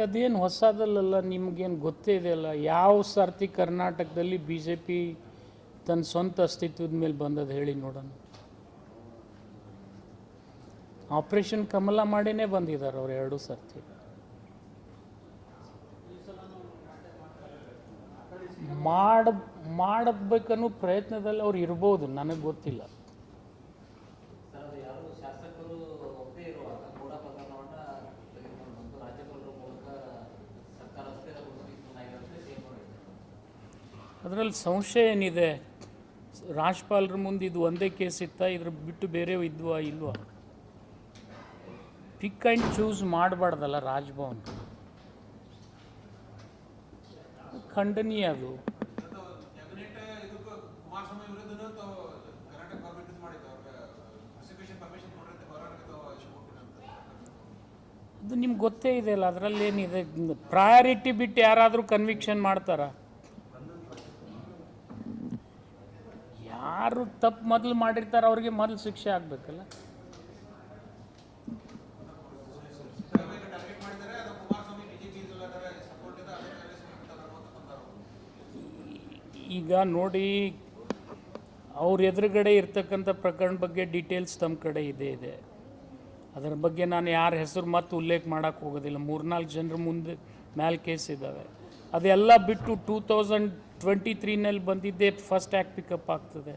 ಅದೇನು ಹೊಸದಲ್ಲ, ನಿಮಗೇನು ಗೊತ್ತೇ ಇದೆಯಲ್ಲ. ಯಾವ ಸರ್ತಿ ಕರ್ನಾಟಕದಲ್ಲಿ ಬಿ ಜೆ ಪಿ ತನ್ನ ಸ್ವಂತ ಅಸ್ತಿತ್ವದ ಮೇಲೆ ಬಂದದ್ದು ಹೇಳಿ ನೋಡೋಣ. ಆಪರೇಷನ್ ಕಮಲ ಮಾಡಿನೇ ಬಂದಿದ್ದಾರೆ ಅವ್ರು 2 ಸರ್ತಿ. ಮಾಡಬೇಕನ್ನೋ ಪ್ರಯತ್ನದಲ್ಲಿ ಅವ್ರು ಇರ್ಬೋದು, ನನಗೆ ಗೊತ್ತಿಲ್ಲ. ಅದರಲ್ಲಿ ಸಂಶಯ ಏನಿದೆ? ರಾಜ್ಪಾಲರ ಮುಂದೆ ಇದು ಒಂದೇ ಕೇಸ್ ಇತ್ತಾ, ಇದ್ರ ಬಿಟ್ಟು ಬೇರೆ ಇದ್ವಾ ಇಲ್ವಾ? ಪಿಕ್ ಆ್ಯಂಡ್ ಚೂಸ್ ಮಾಡಬಾರ್ದಲ್ಲ ರಾಜ್ಭವನ್. ಖಂಡನೀಯ ಅದು. ಅದು ನಿಮ್ಗೆ ಗೊತ್ತೇ ಇದೆಯಲ್ಲ, ಅದರಲ್ಲೇನಿದೆ? ಪ್ರಯಾರಿಟಿ ಬಿಟ್ಟು ಯಾರಾದರೂ ಕನ್ವಿಕ್ಷನ್ ಮಾಡ್ತಾರ? ಯಾರು ತಪ್ಪು ಮೊದಲು ಮಾಡಿರ್ತಾರೆ ಅವ್ರಿಗೆ ಮೊದಲು ಶಿಕ್ಷೆ ಆಗಬೇಕಲ್ಲ. ಈಗ ನೋಡಿ, ಅವ್ರ ಎದುರುಗಡೆ ಇರ್ತಕ್ಕಂಥ ಪ್ರಕರಣ ಬಗ್ಗೆ ಡೀಟೇಲ್ಸ್ ತಮ್ಮ ಕಡೆ ಇದೆ. ಅದರ ಬಗ್ಗೆ ನಾನು ಯಾರ ಹೆಸರು ಮತ್ತೆ ಉಲ್ಲೇಖ ಮಾಡೋಕ್ಕೆ ಹೋಗೋದಿಲ್ಲ. 3-4 ಜನರ ಮುಂದೆ ಮ್ಯಾಲ್ ಕೇಸ್ ಇದ್ದಾವೆ. ಅದೆಲ್ಲ ಬಿಟ್ಟು 2023ನಲ್ಲಿ ಬಂದಿದ್ದೇ ಫಸ್ಟ್ ಆ್ಯಕ್ಟ್ ಪಿಕಪ್ ಆಗ್ತದೆ.